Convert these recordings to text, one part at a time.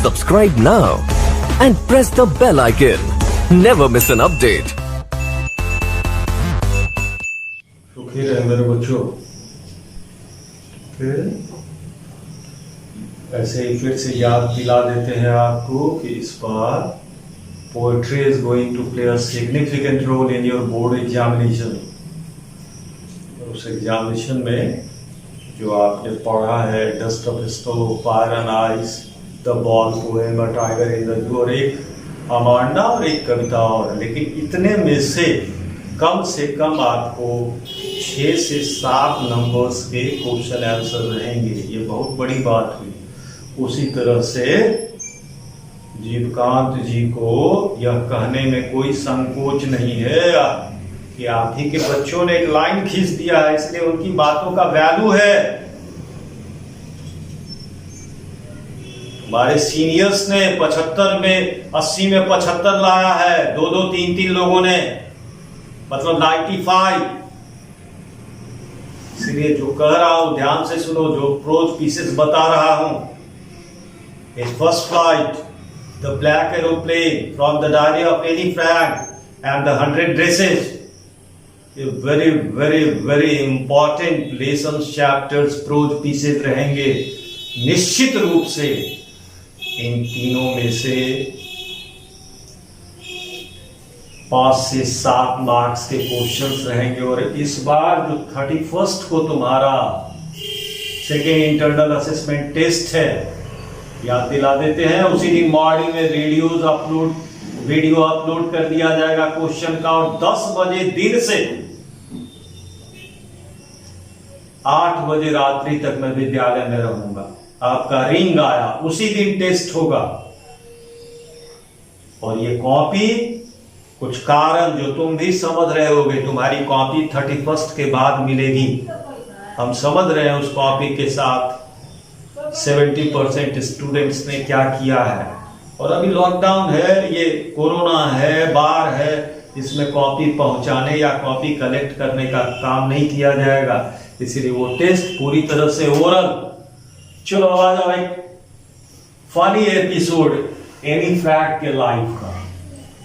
Subscribe now and press the bell icon. Never miss an update. सुखी रहे मेरे बच्चों। फिर ऐसे ही फिर से याद दिला देते हैं आपको कि इस बार poetry is going to play a significant role in your board examination. उस एग्जामिनेशन में जो आपने पढ़ा है dust of snow, fire and ice, the ball poem, a tiger in the zoo, और एक अमांडा और एक कविता और, लेकिन इतने में से कम आपको 6 से 7 नंबर्स के क्वेश्चन आंसर रहेंगे। ये बहुत बड़ी बात हुई। उसी तरह से जीवकांत जी को यह कहने में कोई संकोच नहीं है कि आप ही के बच्चों ने एक लाइन खींच दिया है, इसलिए उनकी बातों का वैल्यू है। हमारे सीनियर्स ने 75 में 80 में 75 लाया है, 2-2 3-3 लोगों ने, मतलब 95। इसलिए जो कह रहा हूं ध्यान से सुनो, जो प्रोज पीसेस बता रहा हूं। His first flight, the black aeroplane, from the diary of Annie Frank, and the 100 dresses. ये very important lessons chapters prose pieces रहेंगे निश्चित रूप से। इन तीनों में से 5 से 7 मार्क्स के क्वेश्चंस रहेंगे। और इस बार जो 31 को तुम्हारा सेकेंड इंटरनल असेसमेंट टेस्ट है, याद दिला देते हैं, उसी दिन मॉर्निंग में वीडियो अपलोड कर दिया जाएगा क्वेश्चन का, और 10 बजे दिन से 8 बजे रात्रि तक मैं विद्यालय में रहूंगा। आपका रिंग आया उसी दिन टेस्ट होगा। और ये कॉपी, कुछ कारण जो तुम भी समझ रहे होगे, तुम्हारी कॉपी 31 के बाद मिलेगी। हम समझ रहे हैं उस कॉपी के साथ 70% स्टूडेंट्स ने क्या किया है। और अभी लॉकडाउन है, ये कोरोना है, बाढ़ है, इसमें कॉपी पहुंचाने या कॉपी कलेक्ट करने का काम नहीं किया जाएगा, इसलिए वो टेस्ट पूरी तरह से ओरल। चलो आ जाओ एक फनी एपिसोड एनी फ्रैंक के लाइफ का,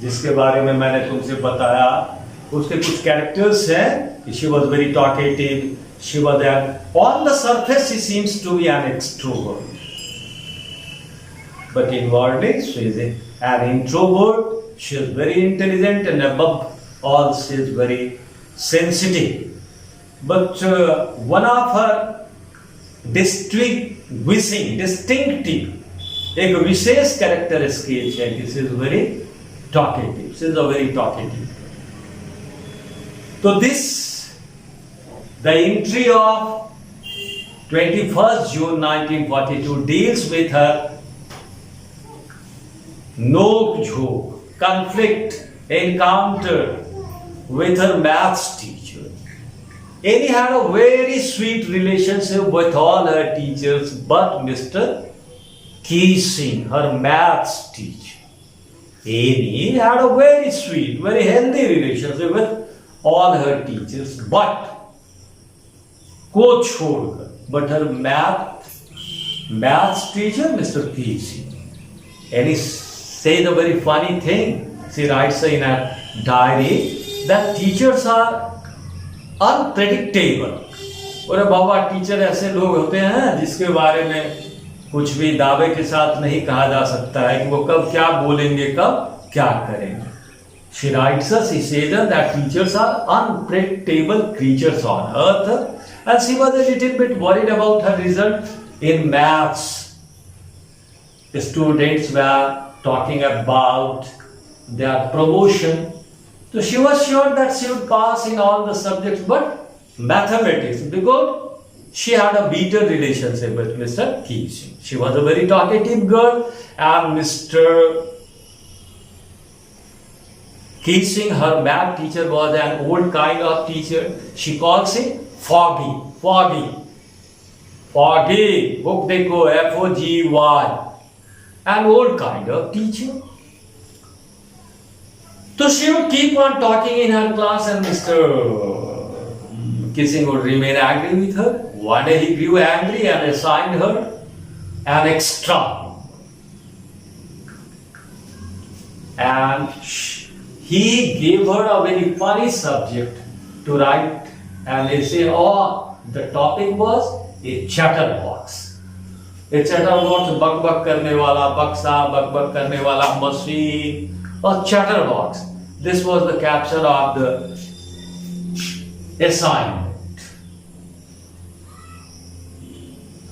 जिसके बारे में मैंने तुमसे बताया। उसके कुछ कैरेक्टर्स हैं। She was very talkative, she was on the surface she seems to be an extrovert, but inwardly she is an introvert. She is very intelligent and above all she is very sensitive. But one of her distinctive एक विशेष character sketch है कि she is very talkative. She is a very talkative. So the entry of 21st June 1942 deals with her नोक-झोंक, conflict, encounter with her maths teacher. Annie had a very sweet relationship with all her teachers, but Mr. Keesing, her maths teacher, Annie had a very sweet, very healthy relationship with all her teachers, but को छोड़कर, but her maths teacher, Mr. Keesing. Annie says a very funny thing. She writes in a diary that teachers are unpredictable. और बाबा teacher ऐसे लोग होते हैं जिसके बारे में कुछ भी दावे के साथ नहीं कहा जा सकता है कि वो कब क्या बोलेंगे, कब क्या करेंगे। She writes us, she says that teachers are unpredictable creatures on earth, and she was a little bit worried about her result in maths. The students were talking about their promotion, so she was sure that she would pass in all the subjects, but mathematics, because she had a better relationship with Mr. Keesing. She was a very talkative girl, and Mr. Keesing, her math teacher, was an old kind of teacher. She calls him Foggy. Book dekho, Foggy. An old kind of teacher. So she would keep on talking in her class, and Mr. Keesing would remain angry with her. One day he grew angry and assigned her an extra. and he gave her a very funny subject to write an essay on. The topic was a chatterbox. A chatterbox, बक बक करने वाला बक्सा, बक बक करने वाला machine, or chatterbox. This was the caption of the assignment.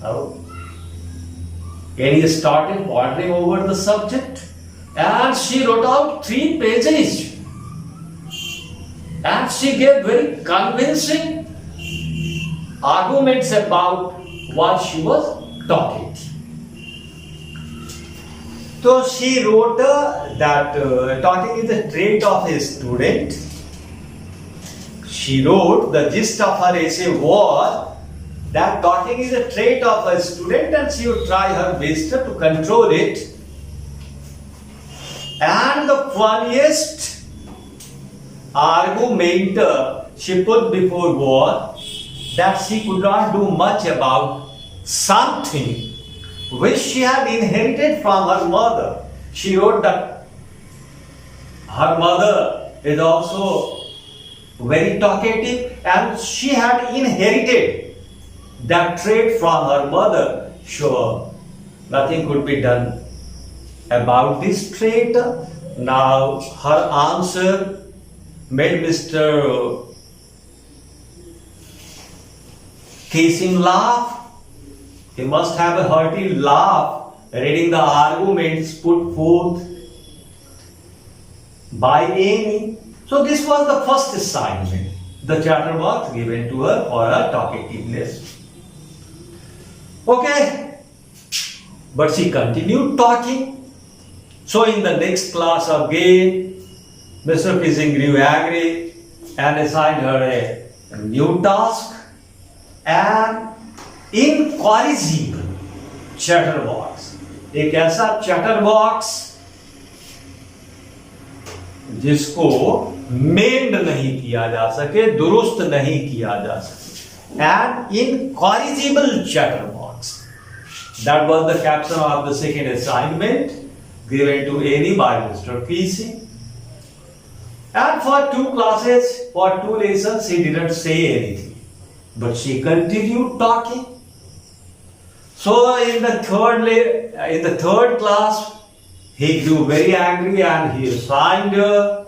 Oh. Annie started pondering over the subject and she wrote out 3 pages. And she gave very convincing arguments about what she was talking. So she wrote that talking is a trait of a student. She wrote the gist of her essay was that talking is a trait of a student and she would try her best to control it. And the funniest argument she put before was that she could not do much about something which she had inherited from her mother. She wrote that her mother is also very talkative and she had inherited that trait from her mother. Sure, nothing could be done about this trait. Now her answer made Mr. Casing laugh. He must have a hearty laugh reading the arguments put forth by Amy. So this was the first assignment, the chatterbox given to her for her talkativeness. Okay, but she continued talking. So in the next class again, Mr. Kissing grew angry and assigned her a new task. And incorrigible chatterbox, एक ऐसा chatterbox जिसको मेंड नहीं किया जा सके, दुरुस्त नहीं किया जा सके. An incorrigible chatterbox. That was the caption of the second assignment given to Annie by Mr. Casey. And for 2 classes, for 2 lessons, she didn't say anything. But she continued talking. So in the third class, he grew very angry and he assigned her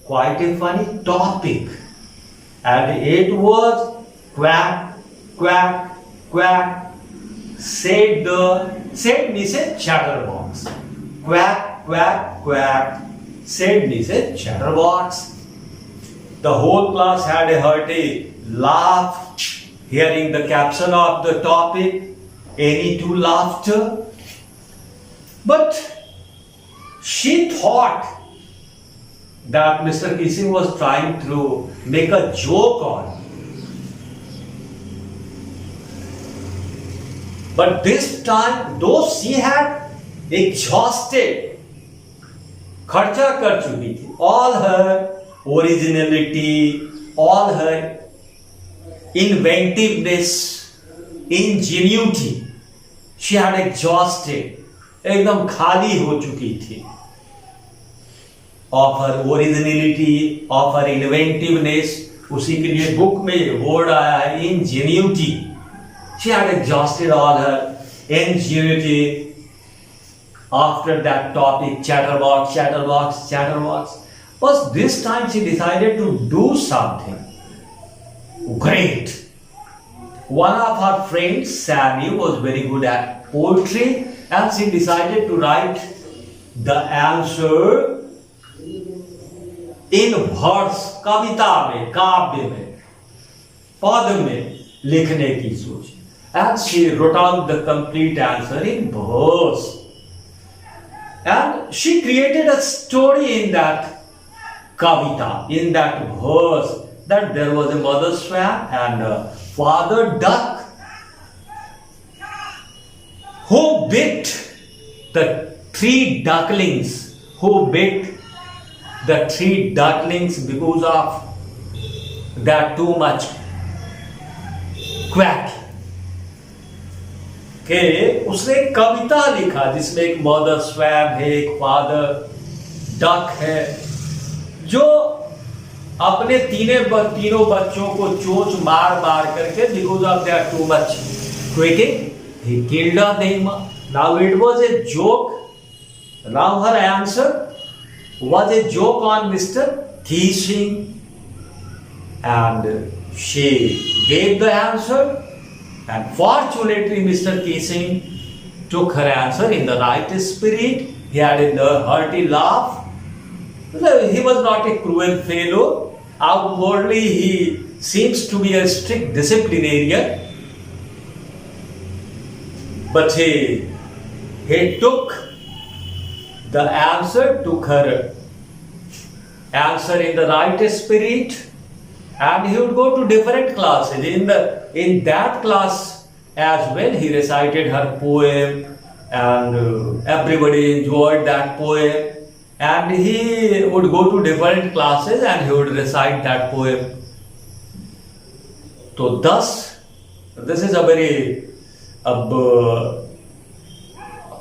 quite a funny topic. And it was quack, quack, quack, said Mrs. Chatterbox. Quack, quack, quack, said Mrs. Chatterbox. The whole class had a hearty laugh, hearing the caption of the topic. Annie too laughed. But she thought that Mr. Kissing was trying to make a joke on her. But this time, though she had exhausted, खर्चा कर चुकी थी, all her originality, all her inventiveness, ingenuity, she had exhausted, एकदम खाली हो चुकी थी. Of her originality, of her inventiveness, उसी के लिए बुक में ये वर्ड आया है ingenuity. She had exhausted all her ingenuity after that topic, chatterbox, chatterbox, chatterbox. But this time she decided to do something great. One of her friends, Sammy, was very good at poetry and she decided to write the answer in verse, कविता में, काव्य में, पद में लिखने की सोची. And she wrote out the complete answer in verse. And she created a story in that kavita, in that verse, that there was a mother swan and a father duck who bit the 3 ducklings, because of that too much quack. कि उसने एक कविता लिखा जिसमें एक mother swan है, एक father duck है, जो अपने तीनों बच्चों को चोंच मार मार करके, because of they are too much quicking, he killed them. Now it was a joke. Now her answer was a joke on Mr. Keesing, and she gave the answer, and fortunately Mr. Keesing took her answer in the right spirit. He had a hearty laugh. He was not a cruel fellow. Outwardly he seems to be a strict disciplinarian, but he took the answer, took her answer in the right spirit, and he would go to different classes. In that class as well, he recited her poem, and everybody enjoyed that poem. And he would go to different classes and he would recite that poem. So thus, this is a very, अब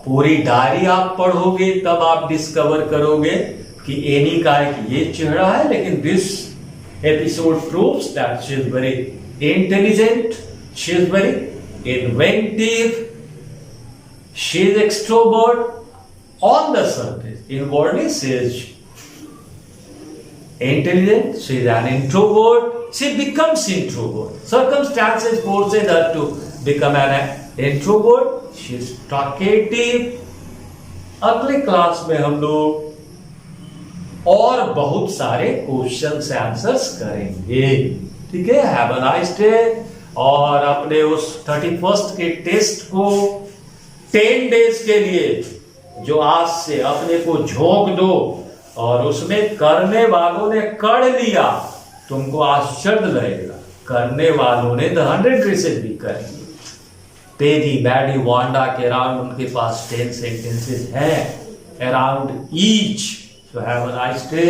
पूरी diary आप पढ़ोगे तब आप discover करोगे कि any का एक ये चेहरा है, लेकिन this episode proves that she is very intelligent, she is very inventive, she is extrovert on the surface. Inwardly she is intelligent, she is an introvert, she becomes introvert. Circumstances forces her to become an introvert. She is talkative. अगले class में हम लोग और बहुत सारे questions answers करेंगे, ठीक है? Have a nice day. और अपने उस 31st के टेस्ट को 10 डेज के लिए जो आज से अपने को झोंक दो, और उसमें करने वालों ने कर लिया, तुमको आश्चर्य लगेगा, करने वालों ने 100 रेसेस भी कर लिए। पेरी, मैडी, वांडा के अराउंड उनके पास 10 सेंटेंसेस हैं around each. So have a nice day.